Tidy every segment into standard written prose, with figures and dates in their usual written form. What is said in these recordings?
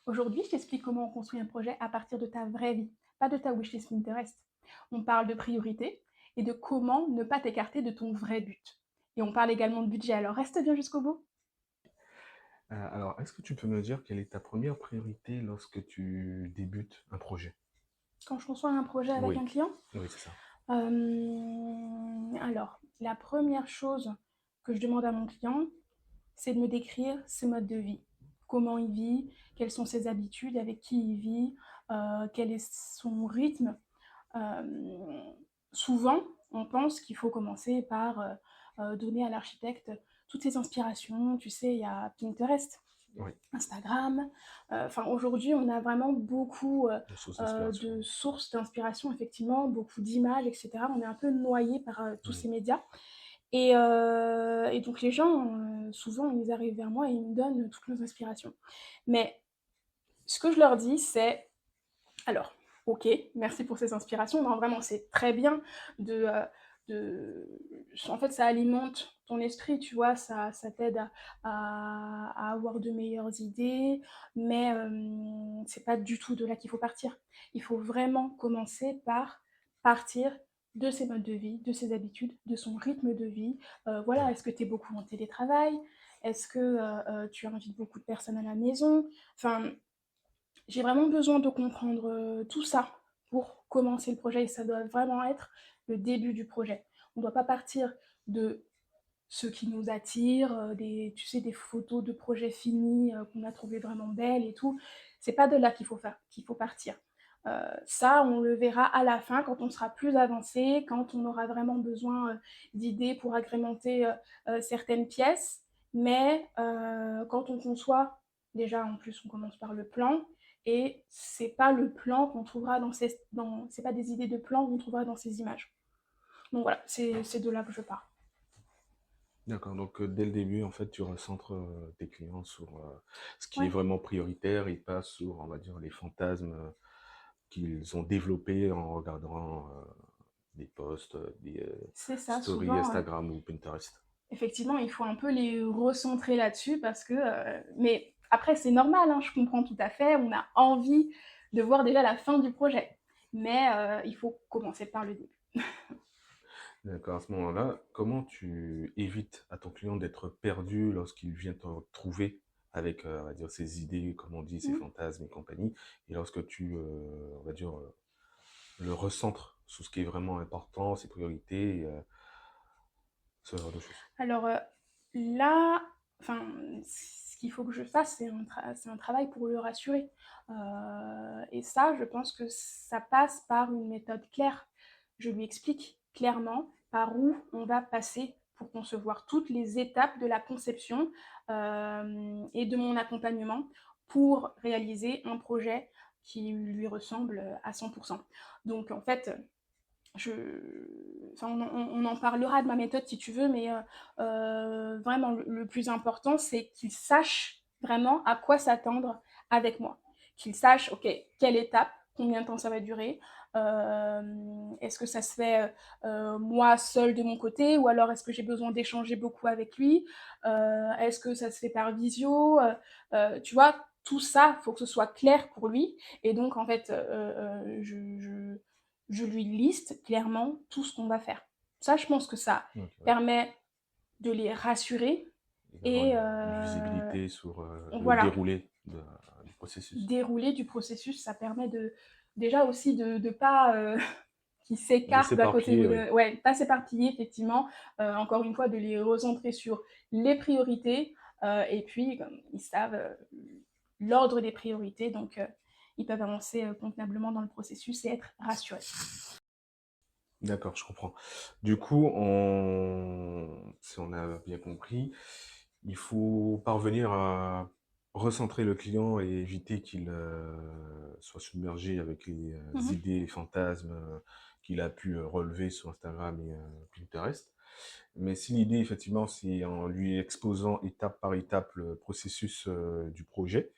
Aujourd'hui, je t'explique comment on construit un projet à partir de ta vraie vie, pas de ta wishlist Pinterest. On parle de priorité et de comment ne pas t'écarter de ton vrai but. Et on parle également de budget, alors reste bien jusqu'au bout. Alors, est-ce que tu peux me dire quelle est ta première priorité lorsque tu débutes un projet? Quand je conçois un projet avec Oui, un client, oui, c'est ça. alors la première chose que je demande à mon client, c'est de me décrire ses modes de vie. Comment il vit, quelles sont ses habitudes, avec qui il vit, quel est son rythme. Euh, Souvent, on pense qu'il faut commencer par donner à l'architecte toutes ses inspirations. Tu sais, il y a Pinterest, Oui, Instagram. Enfin, aujourd'hui, on a vraiment beaucoup une source d'inspiration. de sources d'inspiration, effectivement, beaucoup d'images, etc. On est un peu noyé par tous Oui, ces médias. Et donc, les gens, souvent, ils arrivent vers moi et ils me donnent toutes leurs inspirations. Mais ce que je leur dis, c'est alors, ok, merci pour ces inspirations. Non, vraiment, c'est très bien de, de... En fait, ça alimente ton esprit, tu vois, ça t'aide à avoir de meilleures idées, mais c'est pas du tout de là qu'il faut partir. Il faut vraiment commencer par partir de ses modes de vie, de ses habitudes, de son rythme de vie. Voilà, oui. est-ce que tu es beaucoup en télétravail? Est-ce que tu invites beaucoup de personnes à la maison? Enfin, j'ai vraiment besoin de comprendre tout ça pour commencer le projet et ça doit vraiment être le début du projet. On ne doit pas partir de ce qui nous attire, tu sais, des photos de projets finis qu'on a trouvé vraiment belles et tout. C'est pas de là qu'il faut partir. Ça, on le verra à la fin quand on sera plus avancé, quand on aura vraiment besoin d'idées pour agrémenter certaines pièces. Mais quand on conçoit, déjà en plus on commence par le plan, et c'est pas le plan qu'on trouvera c'est pas des idées de plan qu'on trouvera dans ces images. Donc voilà, c'est de là que je pars. D'accord, donc dès le début, en fait, tu recentres tes clients sur ce qui est Ouais, vraiment prioritaire et pas sur, on va dire, les fantasmes qu'ils ont développés en regardant des posts, des c'est ça. stories Souvent, Instagram ou Pinterest. effectivement, il faut un peu les recentrer là-dessus parce que. Mais après, c'est normal, hein, je comprends tout à fait. On a envie de voir déjà la fin du projet. Mais il faut commencer par le début. D'accord, à ce moment-là, comment tu évites à ton client d'être perdu lorsqu'il vient te trouver avec, on va dire, ses idées, comme on dit, ses Mm. fantasmes et compagnie, et lorsque tu, on va dire, le recentres sur ce qui est vraiment important, ses priorités, ce genre de choses. Alors là, enfin, ce qu'il faut que je fasse, c'est un travail pour le rassurer. Et ça, je pense que ça passe par une méthode claire. Je lui explique clairement par où on va passer pour concevoir toutes les étapes de la conception et de mon accompagnement pour réaliser un projet qui lui ressemble à 100%. Donc en fait, je, enfin, on en parlera de ma méthode si tu veux, mais vraiment le plus important, c'est qu'il sache vraiment à quoi s'attendre avec moi. Qu'il sache, ok, quelle étape, combien de temps ça va durer, est-ce que ça se fait moi seule de mon côté, ou alors est-ce que j'ai besoin d'échanger beaucoup avec lui, est-ce que ça se fait par visio, tu vois, tout ça, il faut que ce soit clair pour lui. Et donc, en fait, je lui liste clairement tout ce qu'on va faire. Ça, je pense que ça Ok, ouais. permet de les rassurer Et d'avoir et une visibilité sur le voilà, déroulé du processus. dérouler du processus, ça permet de déjà aussi de pas qui De s'écartent d'un côté ou s'éparpiller, oui. de ouais, pas s'éparpiller effectivement, encore une fois de les recentrer sur les priorités et puis comme ils savent l'ordre des priorités donc ils peuvent avancer convenablement dans le processus et être rassurés. D'accord, je comprends. Du coup, si on a bien compris, il faut parvenir à recentrer le client et éviter qu'il soit submergé avec les Mhm. idées et fantasmes qu'il a pu relever sur Instagram et Pinterest. Mais si l'idée, effectivement, c'est en lui exposant étape par étape le processus du projet,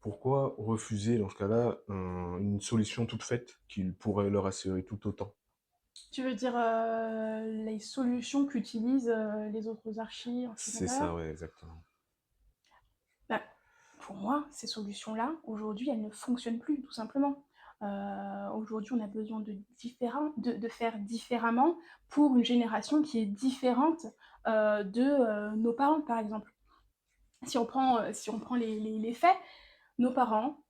pourquoi refuser, dans ce cas-là, une solution toute faite qu'il pourrait leur assurer tout autant? Tu veux dire les solutions qu'utilisent les autres archis en C'est ça, d'intérieur? ouais, exactement. Bah, pour moi, ces solutions-là, aujourd'hui, elles ne fonctionnent plus, tout simplement. Aujourd'hui, on a besoin de faire différemment pour une génération qui est différente de nos parents, par exemple. Si on prend les faits, nos parents,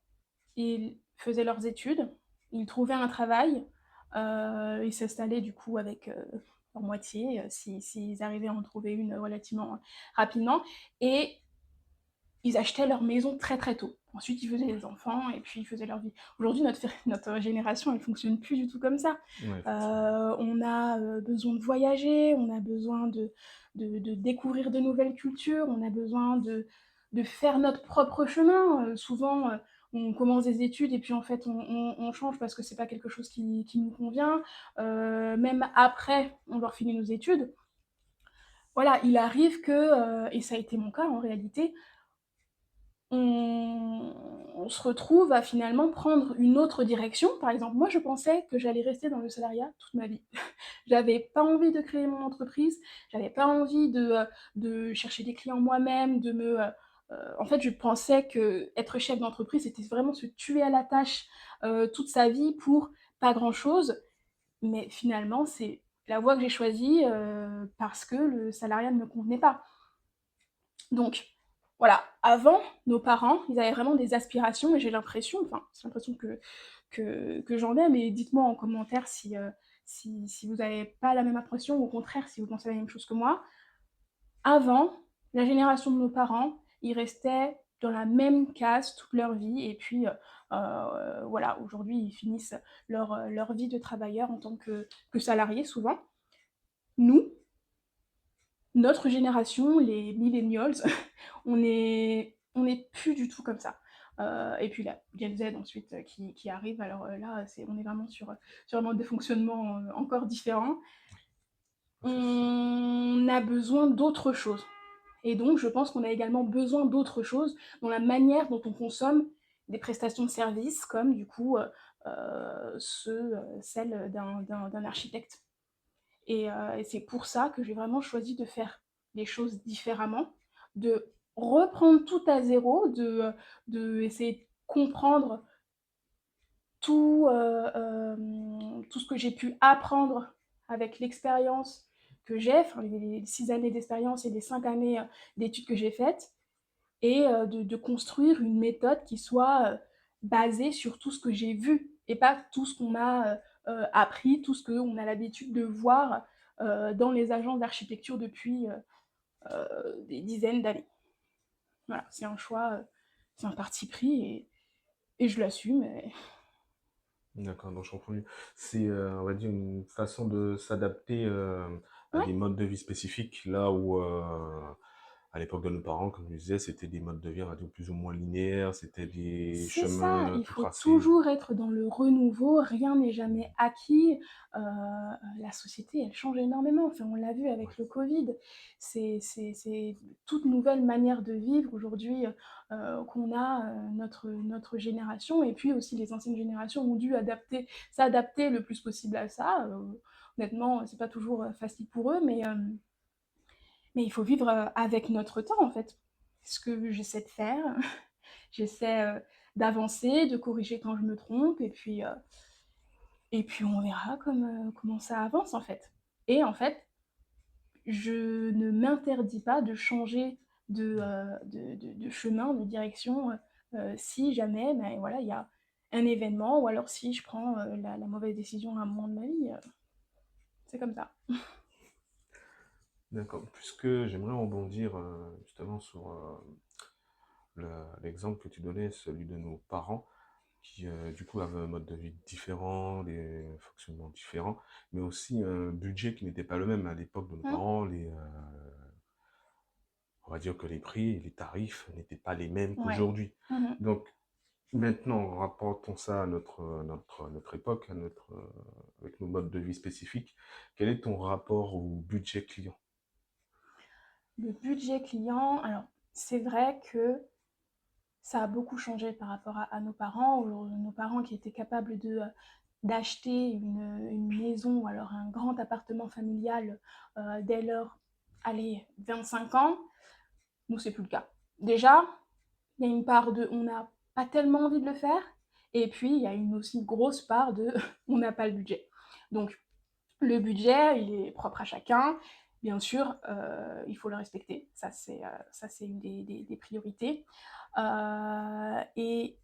ils faisaient leurs études, ils trouvaient un travail, ils s'installaient du coup avec leur moitié, s'ils arrivaient à en trouver une relativement rapidement, et ils achetaient leur maison très très tôt. Ensuite, ils faisaient des enfants et puis ils faisaient leur vie. Aujourd'hui, notre génération, elle fonctionne plus du tout comme ça. Ouais, effectivement. On a besoin de voyager, on a besoin de découvrir de nouvelles cultures, on a besoin de faire notre propre chemin. Souvent, on commence des études et puis en fait, on change parce que c'est pas quelque chose qui nous convient. Même après avoir fini nos études, voilà, il arrive que, et ça a été mon cas en réalité, on se retrouve à finalement prendre une autre direction. Par exemple, moi, je pensais que j'allais rester dans le salariat toute ma vie. J'avais pas envie de créer mon entreprise, j'avais pas envie de chercher des clients moi-même, en fait, je pensais que être chef d'entreprise, c'était vraiment se tuer à la tâche toute sa vie pour pas grand-chose. Mais finalement, c'est la voie que j'ai choisie parce que le salariat ne me convenait pas. Donc, voilà, avant, nos parents, ils avaient vraiment des aspirations, et j'ai l'impression, enfin, c'est l'impression que j'en ai, mais dites-moi en commentaire si vous n'avez pas la même impression, ou au contraire, si vous pensez la même chose que moi. Avant, la génération de nos parents, ils restaient dans la même case toute leur vie, et puis voilà, aujourd'hui, ils finissent leur vie de travailleur en tant que salariés, souvent. Nous, notre génération, les millennials, on est plus du tout comme ça. Et puis là, Gen Z ensuite qui arrive. Alors là, on est vraiment sur un mode de fonctionnement encore différent. Effectivement. On a besoin d'autre chose. Et donc, je pense qu'on a également besoin d'autre chose dans la manière dont on consomme des prestations de services, comme du coup celles d'un architecte. Et c'est pour ça que j'ai vraiment choisi de faire les choses différemment, de reprendre tout à zéro, de essayer de comprendre tout ce que j'ai pu apprendre avec l'expérience que j'ai, enfin, les 6 années d'expérience et les 5 années d'études que j'ai faites, et de construire une méthode qui soit basée sur tout ce que j'ai vu et pas tout ce qu'on m'a appris, tout ce qu'on a l'habitude de voir dans les agences d'architecture depuis des dizaines d'années. Voilà, c'est un choix, c'est un parti pris, et je l'assume. D'accord, donc je comprends mieux. C'est, on va dire, une façon de s'adapter à Ouais, des modes de vie spécifiques, là où, à l'époque de nos parents, comme je disais, c'était des modes de vie, on va dire, plus ou moins linéaires, c'était des c'est ça, chemins il tout faut tracés. toujours être dans le renouveau, rien n'est jamais Mm. acquis. La société, elle change énormément, enfin, on l'a vu Ouais. avec le Covid. C'est toute nouvelle manière de vivre aujourd'hui qu'on a, notre génération, et puis aussi les anciennes générations ont dû s'adapter le plus possible à ça. Honnêtement, c'est pas toujours facile pour eux, mais il faut vivre avec notre temps, en fait. Ce que j'essaie de faire, j'essaie d'avancer, de corriger quand je me trompe, et puis on verra comment ça avance, en fait. Et en fait, je ne m'interdis pas de changer de chemin, de direction, si jamais ben, voilà, il y a un événement, ou alors si je prends la mauvaise décision à un moment de ma vie. C'est comme ça. D'accord. Puisque j'aimerais rebondir justement sur l'exemple que tu donnais, celui de nos parents, qui du coup avaient un mode de vie différent, des fonctionnements différents, mais aussi un budget qui n'était pas le même à l'époque de nos Hein. parents. On va dire que les prix, les tarifs n'étaient pas les mêmes Ouais. qu'aujourd'hui. Mhm. Donc maintenant, rapportons ça à notre époque, avec nos modes de vie spécifiques. Quel est ton rapport au budget client? Le budget client, alors c'est vrai que ça a beaucoup changé par rapport à nos parents. Nos parents qui étaient capables d'acheter une maison, ou alors un grand appartement familial dès leur, allez, 25 ans, nous c'est plus le cas. Déjà, il y a une part de on n'a pas tellement envie de le faire, et puis il y a une aussi grosse part de on n'a pas le budget. Donc le budget, il est propre à chacun. Bien sûr, il faut le respecter. Ça, c'est une des priorités. Et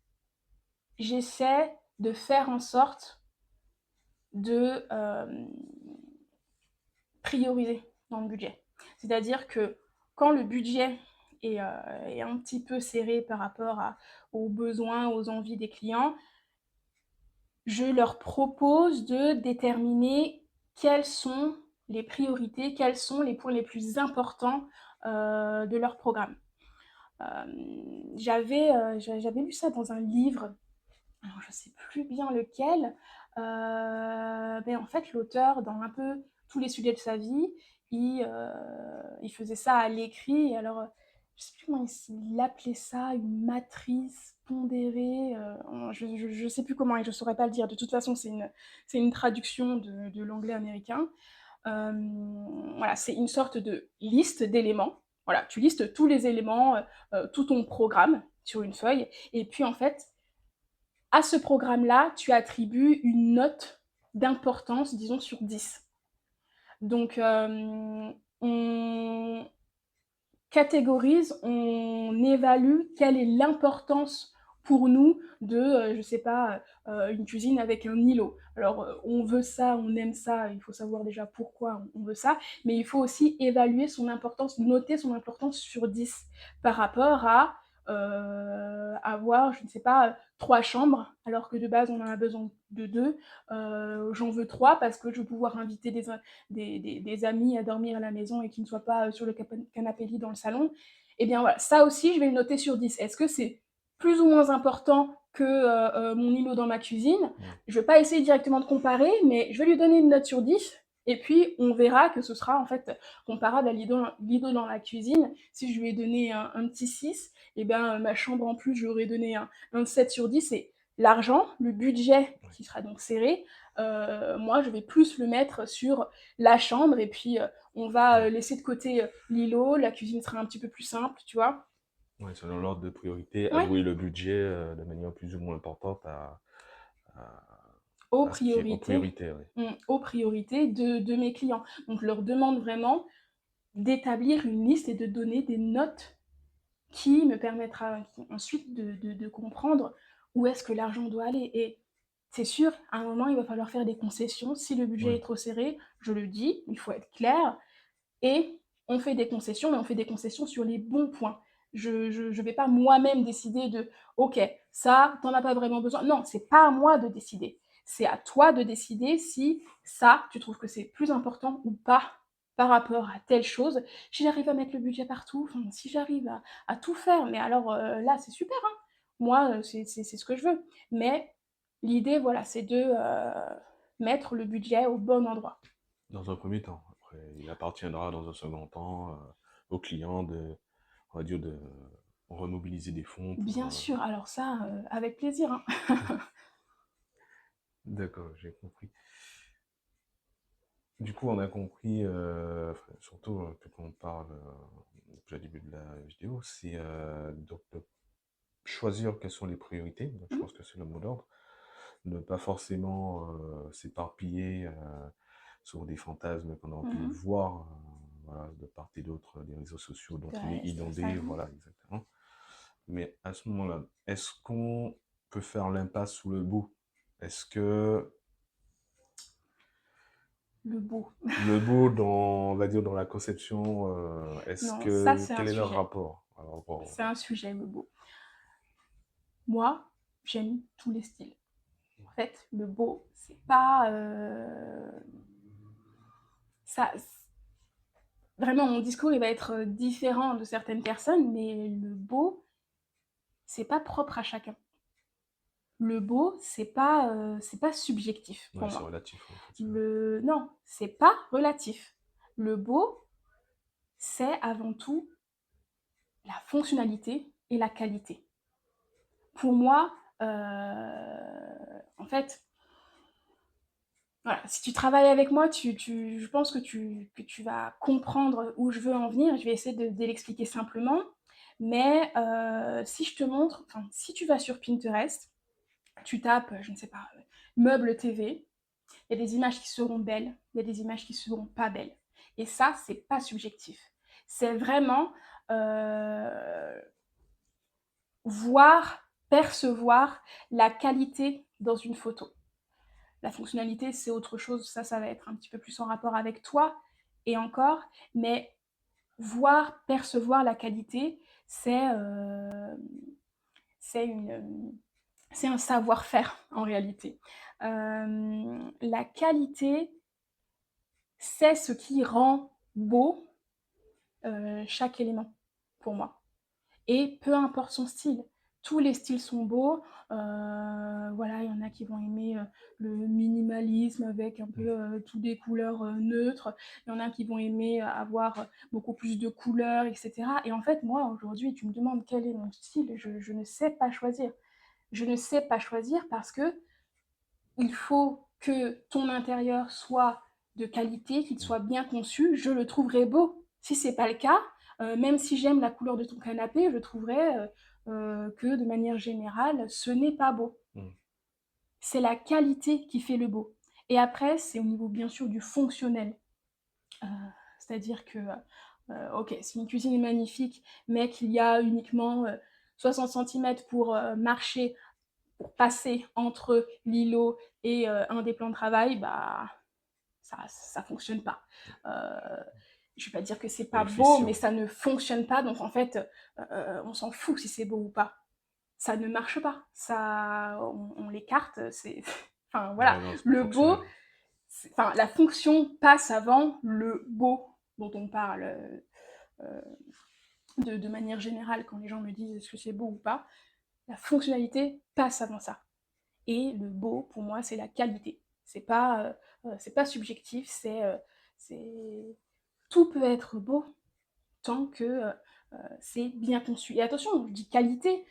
j'essaie de faire en sorte de prioriser dans le budget. C'est-à-dire que quand le budget est un petit peu serré par rapport aux besoins, aux envies des clients, je leur propose de déterminer quelles sont les priorités, quels sont les points les plus importants de leur programme. J'avais lu ça dans un livre, alors je ne sais plus bien lequel, mais en fait l'auteur, dans un peu tous les sujets de sa vie, il faisait ça à l'écrit. Alors, je ne sais plus comment il appelait ça, une matrice pondérée. Je ne sais plus comment et je ne saurais pas le dire. De toute façon, c'est une traduction de l'anglais américain. Voilà, c'est une sorte de liste d'éléments. Voilà, tu listes tous les éléments, tout ton programme sur une feuille, et puis en fait, à ce programme-là, tu attribues une note d'importance, disons, sur 10. Donc, on catégorise, on évalue quelle est l'importance pour nous de, je ne sais pas, une cuisine avec un îlot. Alors, on veut ça, on aime ça, il faut savoir déjà pourquoi on veut ça, mais il faut aussi évaluer son importance, noter son importance sur 10 par rapport à avoir, je ne sais pas, 3 chambres, alors que de base on en a besoin de 2. J'en veux 3 parce que je veux pouvoir inviter des amis à dormir à la maison et qui ne soient pas sur le canapé lit dans le salon. Et bien voilà, ça aussi, je vais le noter sur 10. Est-ce que c'est plus ou moins important que mon îlot dans ma cuisine? Je ne vais pas essayer directement de comparer, mais je vais lui donner une note sur 10. Et puis, on verra que ce sera en fait comparable à l'îlot dans la cuisine. Si je lui ai donné un petit 6, et bien ma chambre en plus, je lui aurais donné un 7 sur 10. Et l'argent, le budget qui sera donc serré, moi, je vais plus le mettre sur la chambre, et puis on va laisser de côté l'îlot, la cuisine sera un petit peu plus simple, tu vois. Ouais, selon l'ordre de priorité, Ouais, allouer le budget de manière plus ou moins importante à, aux à ce qui est aux priorités, priorités. Ouais. aux priorités de mes clients. Donc, je leur demande vraiment d'établir une liste et de donner des notes qui me permettra ensuite de comprendre où est-ce que l'argent doit aller. Et c'est sûr, à un moment, il va falloir faire des concessions. Si le budget Oui, est trop serré, je le dis, il faut être clair. Et on fait des concessions, mais on fait des concessions sur les bons points. Je vais pas moi-même décider de OK, ça, t'en as pas vraiment besoin. Non, c'est pas à moi de décider. C'est à toi de décider si ça, tu trouves que c'est plus important ou pas par rapport à telle chose. Si j'arrive à mettre le budget partout, enfin, si j'arrive à tout faire, mais alors là, c'est super, hein. Moi, c'est ce que je veux. Mais l'idée, voilà, c'est de mettre le budget au bon endroit. dans un premier temps. Après, il appartiendra dans un second temps au client on va dire, de remobiliser des fonds pour. Bien sûr, alors ça, avec plaisir, hein. D'accord, j'ai compris. Du coup, on a compris, enfin, surtout quand on parle depuis le début de la vidéo, c'est donc de choisir quelles sont les priorités. Donc, je Mmh, pense que c'est le mot d'ordre. Ne pas forcément s'éparpiller sur des fantasmes qu'on a pu mmh. voir voilà, de part et d'autre des réseaux sociaux dont De on est reste, ça, inondé, voilà, exactement. Mais à ce moment-là, est-ce qu'on peut faire l'impasse sous le bout? Est-ce que le beau. le bout, dans, on va dire, dans la conception, Non, ça, c'est un quel est leur sujet. rapport? Alors, bon, C'est un sujet, le beau. Moi, j'aime tous les styles. En fait, le beau, c'est pas... ça, vraiment, mon discours, il va être différent de certaines personnes, mais le beau, c'est pas propre à chacun. Le beau, c'est pas subjectif pour ouais, c'est moi. relatif, ouais, effectivement. Non, c'est pas relatif. Le beau, c'est avant tout la fonctionnalité et la qualité. Pour moi, en fait, voilà, si tu travailles avec moi, je pense que tu vas comprendre où je veux en venir. Je vais essayer de l'expliquer simplement. Mais si je te montre, enfin, si tu vas sur Pinterest, tu tapes, je ne sais pas, meubles TV, il y a des images qui seront belles, il y a des images qui seront pas belles. Et ça, c'est pas subjectif. C'est vraiment voir, percevoir la qualité dans une photo. La fonctionnalité, c'est autre chose. Ça va être un petit peu plus en rapport avec toi et encore. Mais voir, percevoir la qualité, c'est une, c'est un savoir-faire en réalité. La qualité, c'est ce qui rend beau chaque élément pour moi. Et peu importe son style, tous les styles sont beaux. Voilà, il y en a qui vont aimer le minimalisme avec un peu toutes des couleurs neutres. Il y en a qui vont aimer avoir beaucoup plus de couleurs, etc. Et en fait, moi, aujourd'hui, tu me demandes quel est mon style, je ne sais pas choisir. Je ne sais pas choisir parce que il faut que ton intérieur soit de qualité, qu'il soit bien conçu, je le trouverai beau. Si c'est pas le cas, même si j'aime la couleur de ton canapé, je trouverai que de manière générale, ce n'est pas beau. Mm. C'est la qualité qui fait le beau. Et après, c'est au niveau bien sûr du fonctionnel. Euh, C'est-à-dire que, ok, si une cuisine est magnifique, mais qu'il y a uniquement 60 cm pour marcher, pour passer entre l'îlot et un des plans de travail, bah, ça fonctionne pas. Je vais pas dire que c'est pas beau, mais Inefficient. ça ne fonctionne pas. Donc en fait, on s'en fout si c'est beau ou pas. Ça ne marche pas. On l'écarte. C'est, enfin voilà, Ouais, non, c'est pas le beau, fonctionnel. enfin la fonction passe avant le beau dont on parle de manière générale quand les gens me disent est-ce que c'est beau ou pas. La fonctionnalité passe avant ça. Et le beau, pour moi, c'est la qualité. C'est pas subjectif, c'est tout peut être beau tant que c'est bien conçu. Et attention, je dis qualité,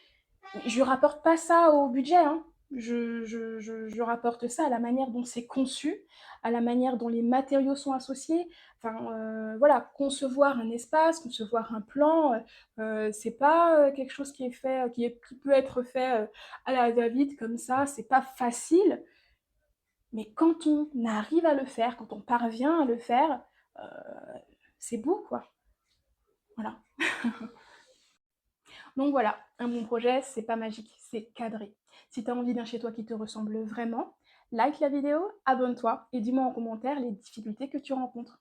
je rapporte pas ça au budget, hein. Je rapporte ça à la manière dont c'est conçu, à la manière dont les matériaux sont associés. Enfin, voilà, concevoir un espace, concevoir un plan, c'est pas quelque chose qui est fait, qui peut être fait à la va-vite comme ça. C'est pas facile, mais quand on arrive à le faire, quand on parvient à le faire, euh, c'est beau, quoi. Voilà. Donc voilà, un bon projet, c'est pas magique, c'est cadré. Si tu as envie d'un chez toi qui te ressemble vraiment, like la vidéo, abonne-toi et dis-moi en commentaire les difficultés que tu rencontres.